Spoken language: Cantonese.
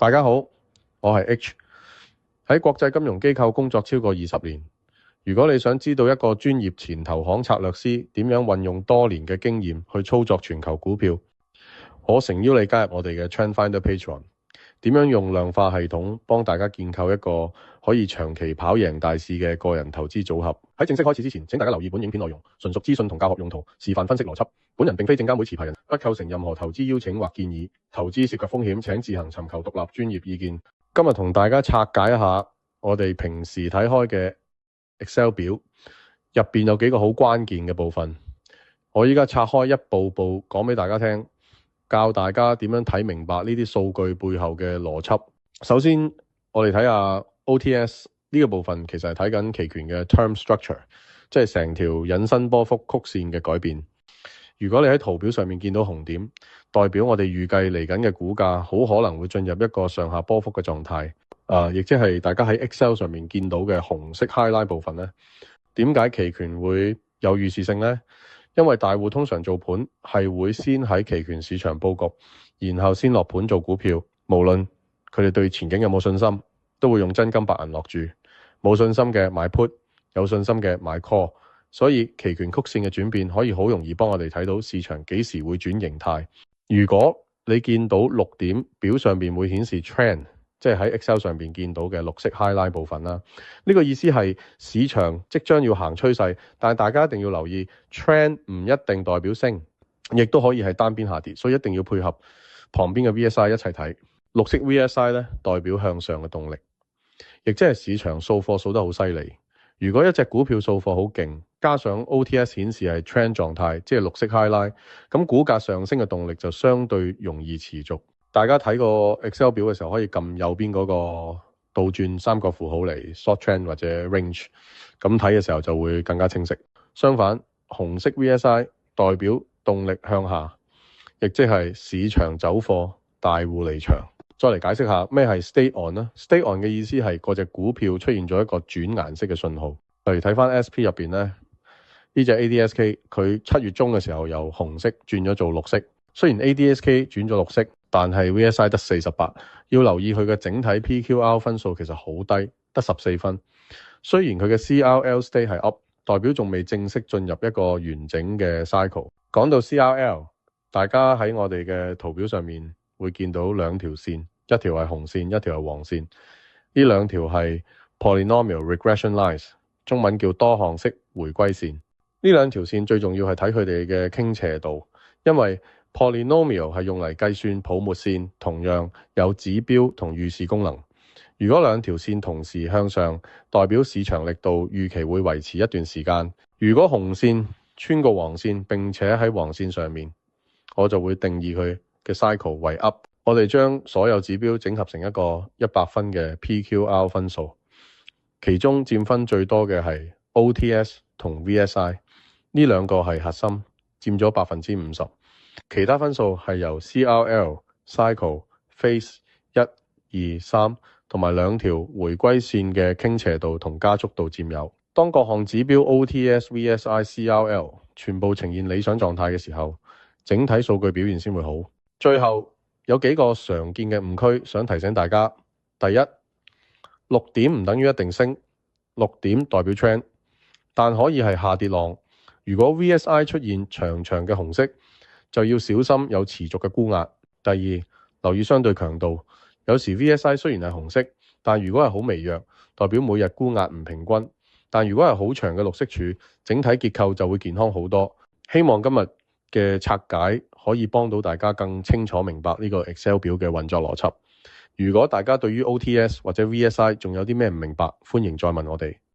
大家好，我係 H， 喺國際金融機構工作超過20年。如果你想知道一個專業前投行策略師點樣運用多年嘅經驗去操作全球股票，我誠邀你加入我哋嘅 Trend Finder Patreon， 點樣用量化系統幫大家建構一個可以長期跑贏大市嘅個人投資組合。喺正式開始之前，請大家留意本影片內容，純屬資訊同教學用途，示範分析邏輯。本人並非證監會持牌人，不構成任何投資邀請或建議。投資涉及風險，請自行尋求獨立專業意見。今日同大家拆解一下我哋平時睇開嘅 Excel 表，入邊有幾個好關鍵嘅部分。我依家拆開一步步講俾大家聽，教大家點樣睇明白呢啲數據背後嘅邏輯。首先，我哋睇下 OTS 呢個部分，其實係睇緊期權嘅 term structure， 即係成條引伸波幅曲線嘅改變。如果你喺圖表上面見到紅點，代表我哋預計嚟緊嘅股價好可能會進入一個上下波幅嘅狀態。亦即係大家喺 Excel 上面見到嘅紅色 highlight 部分呢。點解期權會有預示性呢？因為大戶通常做盤係會先喺期權市場佈局，然後先落盤做股票。無論佢哋對前景有冇信心，都會用真金白銀落注。冇信心嘅買 put， 有信心嘅買 call。所以期權曲線嘅轉變可以好容易幫我哋睇到市場幾時會轉形態。如果你見到綠點，表上面會顯示 trend， 即係喺 Excel 上面見到嘅綠色 highlight 部分啦。呢個意思係市場即將要行趨勢，但係大家一定要留意 trend 唔一定代表升，亦都可以係單邊下跌，所以一定要配合旁邊嘅 VSI 一齊睇。綠色 VSI 咧代表向上嘅動力，亦即係市場掃貨掃得好犀利。如果一隻股票掃貨好勁，加上 OTS 顯示係 trend 狀態，即係綠色 highlight， 咁股價上升嘅動力就相對容易持續。大家睇個 Excel 表嘅時候，可以撳右邊嗰個倒轉三角符號嚟 short trend 或者 range， 咁睇嘅時候就會更加清晰。相反，紅色 VSI 代表動力向下，亦即係市場走貨，大戶離場。再嚟解釋下咩係 stay on 啦。stay on 嘅意思係嗰隻股票出現咗一個轉顏色嘅信號。例如睇翻 SP 入邊咧，呢隻 ADSK 佢7月中嘅時候由紅色轉咗做綠色。雖然 ADSK 轉咗綠色，但係 VSI 得48。要留意佢嘅整體 PQR 分數其實好低，得14分。雖然佢嘅 CRL stay 係 up， 代表仲未正式進入一個完整嘅 cycle。講到 CRL， 大家喺我哋嘅圖表上面會見到兩條線，一條係紅線，一條係黃線。呢兩條係 Polynomial Regression Lines， 中文叫多項式回歸線。呢兩條線最重要係睇佢哋嘅傾斜度，因為 Polynomial 係用嚟計算泡沫線，同樣有指標同預示功能。如果兩條線同時向上，代表市場力度預期會維持一段時間。如果紅線穿過黃線並且喺黃線上面，我就會定義佢嘅 cycle 為 up。我哋將所有指標整合成一個100分嘅 PQR 分數，其中佔分最多嘅係 OTS 同 VSI， 呢兩個係核心，佔咗 50%。其他分數係由 CRL、Cycle、Phase 1、2、3同埋兩條回歸線嘅傾斜度同加速度佔有。當各項指標 OTS、VSI、CRL 全部呈現理想狀態嘅時候，整體數據表現先會好。最後有幾個常見嘅誤區想提醒大家。第一，綠點唔等於一定升，綠點代表 trend， 但可以係下跌浪。如果 VSI 出現長長嘅紅色，就要小心有持續嘅沽壓。第二，留意相對強度，有時 VSI 雖然係紅色，但如果係好微弱，代表每日沽壓唔平均。但如果係好長嘅綠色柱，整體結構就會健康好多。希望今日嘅拆解可以幫到大家更清楚明白呢個 Excel 表嘅運作邏輯。如果大家對於 OTS 或者 VSI 仲有啲咩唔明白，歡迎再問我哋。